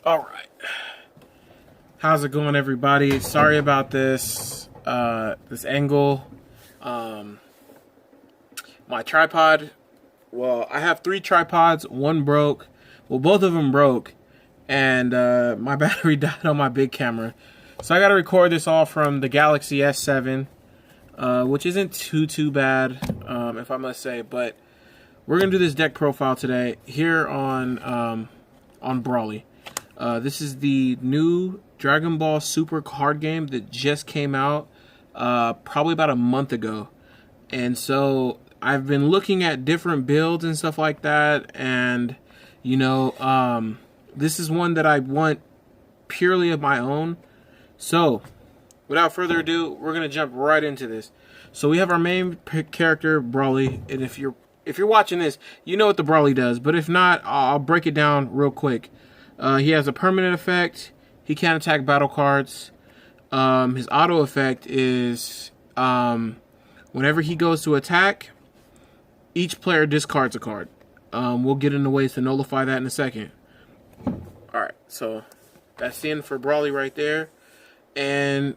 All right. How's it going, everybody? Sorry about this this angle. Um, my tripod. Well, I have 3 tripods. One broke. Well, both of them broke, and my battery died on my big camera. So I got to record this all from the Galaxy S7, which isn't too bad, if I must say. But we're gonna do this deck profile today here on Brawly. This is the new Dragon Ball Super card game that just came out probably about a month ago. And so I've been looking at different builds and stuff like that. And, you know, this is one that I want purely of my own. So without further ado, we're going to jump right into this. So we have our main character, Brawly. And if you're watching this, you know what the Brawly does. But if not, I'll break it down real quick. He has a permanent effect. He can't attack battle cards. His auto effect is whenever he goes to attack, each player discards a card. We'll get into ways to nullify that in a second. Alright, so that's the end for Brawly right there. And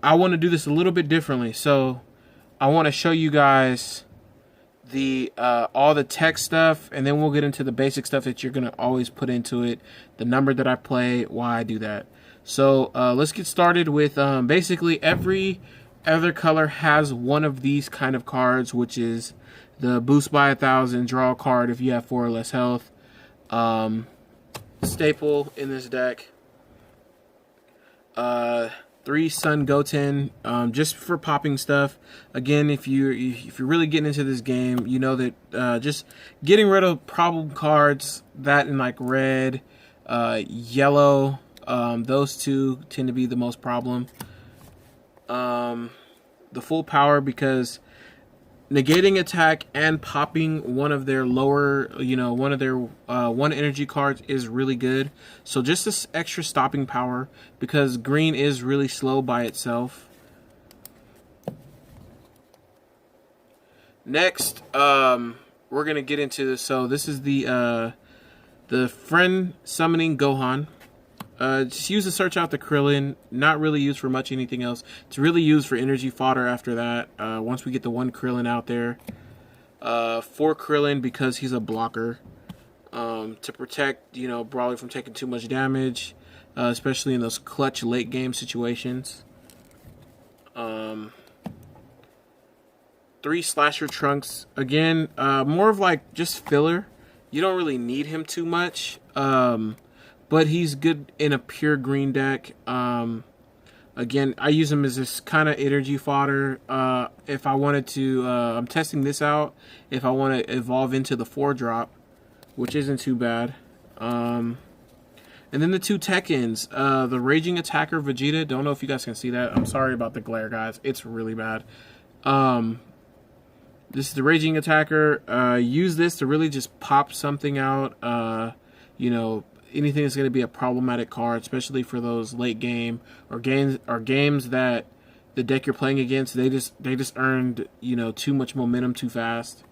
I want to do this a little bit differently. So I want to show you guys the all the tech stuff, and then we'll get into the basic stuff that you're gonna always put into it, the number that I play, why I do that. So let's get started with basically every other color has one of these kind of cards, which is the boost by 1,000, draw a card if you have 4 or less health. Staple in this deck. 3 Sun Goten, just for popping stuff. Again, if you're really getting into this game, you know that just getting rid of problem cards, that in like red, yellow, those two tend to be the most problem. The full power, because negating attack and popping one of their lower, one of their 1 energy cards is really good. So just this extra stopping power, because green is really slow by itself. Next, we're gonna get into this. So this is the friend summoning Gohan. Just use to search out the Krillin. Not really used for much anything else. It's really used for energy fodder after that. Once we get the 1 Krillin out there. 4 Krillin because he's a blocker. To protect, Brawly from taking too much damage. Especially in those clutch late game situations. 3 Slasher Trunks. Again, more of like just filler. You don't really need him too much. But he's good in a pure green deck. Again, I use him as this kind of energy fodder. If I wanted to, I'm testing this out. If I want to evolve into the 4-drop, which isn't too bad. And then the 2 Tekkens. The Raging Attacker Vegeta. Don't know if you guys can see that. I'm sorry about the glare, guys. It's really bad. This is the Raging Attacker. Use this to really just pop something out. Anything that's going to be a problematic card, especially for those late game or games that the deck you're playing against, they just earned too much momentum too fast.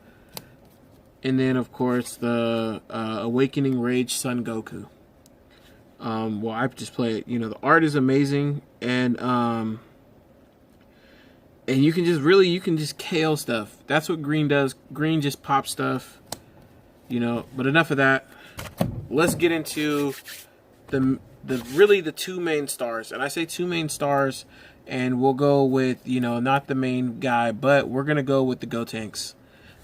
And then of course the Awakening Rage Son Goku. Well, I just play it. The art is amazing, and you can just KO stuff. That's what green does. Green just pops stuff. But enough of that. Let's get into the 2 main stars. And I say 2 main stars, and we'll go with, not the main guy, but we're going to go with the Gotenks.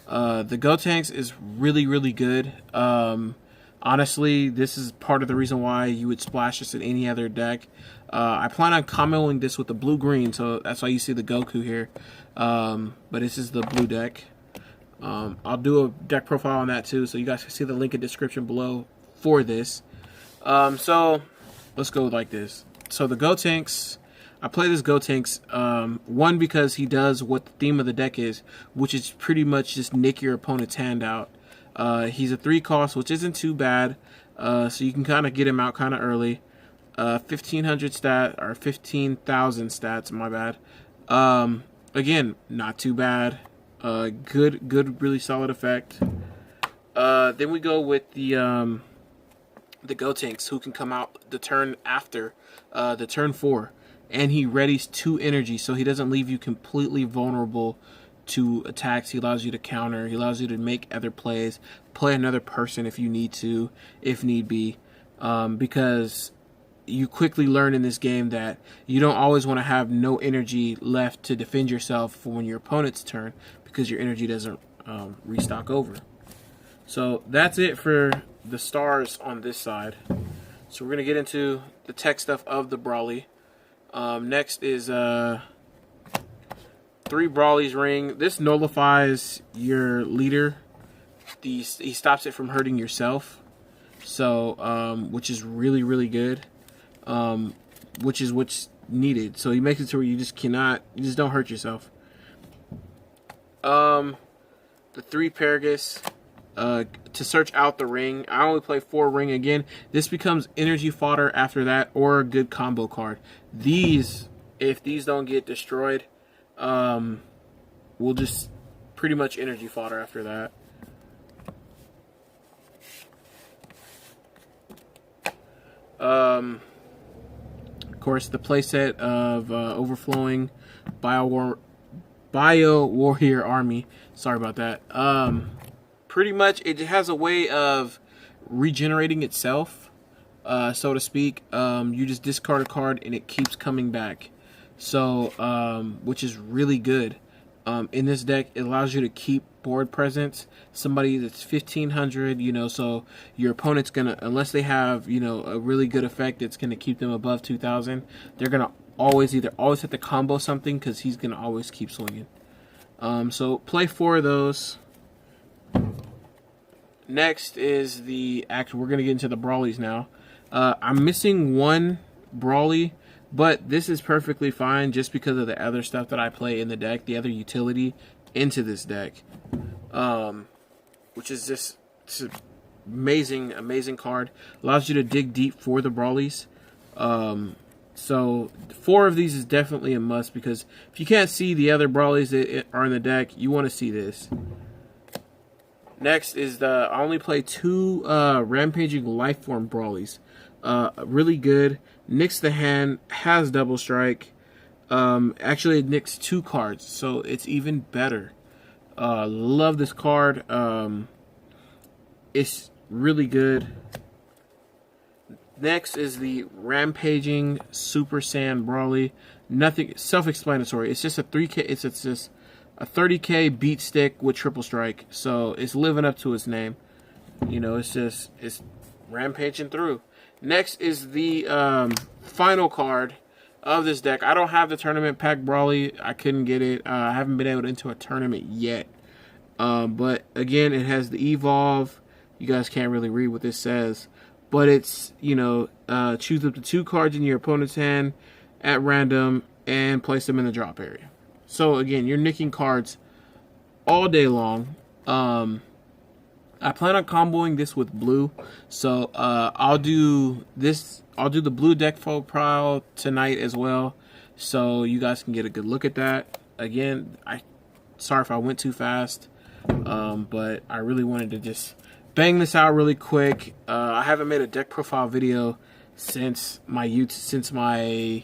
The Gotenks is really, really good. Honestly, this is part of the reason why you would splash this in any other deck. I plan on comboing this with the blue-green, so that's why you see the Goku here. But this is the blue deck. I'll do a deck profile on that too, so you guys can see the link in the description below for this. So let's go like this. So the Gotenks, I play this Gotenks, one, because he does what the theme of the deck is, which is pretty much just nick your opponent's hand out. He's a 3 cost, which isn't too bad, so you can kind of get him out kind of early. 1500 stat, or 15,000 stats, my bad. Again, not too bad. Good, really solid effect. Then we go with the the Gotenks, who can come out the turn after, the turn 4, and he readies 2 energy, so he doesn't leave you completely vulnerable to attacks. He allows you to counter. He allows you to make other plays, play another person if you need to, if need be, because you quickly learn in this game that you don't always want to have no energy left to defend yourself for when your opponent's turn, because your energy doesn't restock over. So that's it for the stars on this side. So we're going to get into the tech stuff of the Brawly. Next is 3 Brawly's ring. This nullifies your leader. He stops it from hurting yourself. So, which is really, really good. Which is what's needed. So he makes it to where you just don't hurt yourself. The 3 Paragus. To search out the ring. I only play 4 ring again. This becomes energy fodder after that, or a good combo card. These, if these don't get destroyed, we'll just pretty much energy fodder after that. Of course, the playset of Overflowing Bio Warrior Army. Sorry about that. Pretty much, it has a way of regenerating itself, so to speak. You just discard a card and it keeps coming back. So, which is really good. In this deck, it allows you to keep board presence. Somebody that's 1500, so your opponent's gonna, unless they have, a really good effect that's gonna keep them above 2000, they're gonna always have to combo something, because he's gonna always keep swinging. So play 4 of those. Next is we're going to get into the Brawlies now. I'm missing 1 Brawly, but this is perfectly fine just because of the other stuff that I play in the deck, the other utility into this deck. Which is just, it's an amazing, amazing card. Allows you to dig deep for the Brawlies. So 4 of these is definitely a must, because if you can't see the other Brawlies that are in the deck, you want to see this. Next is I only play 2 Rampaging Lifeform Brawlies. Really good. Nicks the hand, has double strike. Actually, it nicks 2 cards, so it's even better. Love this card. It's really good. Next is the Rampaging Super Saiyan Brawly. Nothing self-explanatory. It's just a 3K. It's just a 30k beat stick with triple strike, so it's living up to its name. It's rampaging through. Next is the final card of this deck. I don't have the tournament pack Brawly. I couldn't get it. I haven't been able to enter a tournament yet. But again, it has the Evolve. You guys can't really read what this says, but it's choose up to 2 cards in your opponent's hand at random and place them in the drop area. So again, you're nicking cards all day long. I plan on comboing this with blue, so I'll do the blue deck profile tonight as well, so you guys can get a good look at that. Again, sorry if I went too fast, but I really wanted to just bang this out really quick. I haven't made a deck profile video since my Yu-Gi-Oh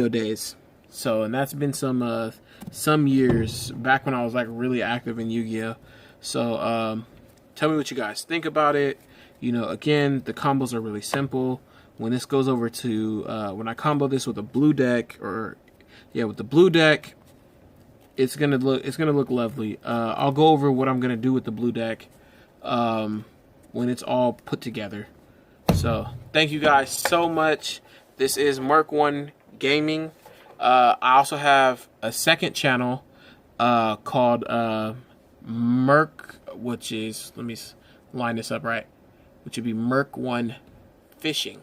days. So, and that's been some years back when I was like really active in Yu-Gi-Oh. So, tell me what you guys think about it. Again, the combos are really simple. When this goes over to when I combo this with a blue deck, with the blue deck, it's gonna look lovely. I'll go over what I'm gonna do with the blue deck when it's all put together. So, thank you guys so much. This is Merc1 Gaming. I also have a second channel called Merc, which is, let me line this up right, which would be Merc1 Fishing.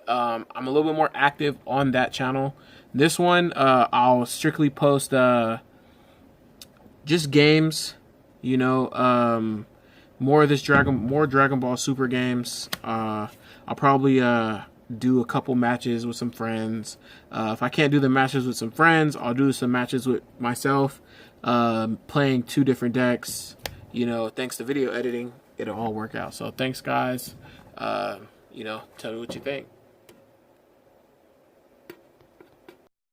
I'm a little bit more active on that channel. This one, I'll strictly post just games, more of this Dragon Ball Super games. I'll probably do a couple matches with some friends. If I can't do the matches with some friends, I'll do some matches with myself, playing 2 different decks. Thanks to video editing, it'll all work out. So thanks, guys. You know, tell me what you think.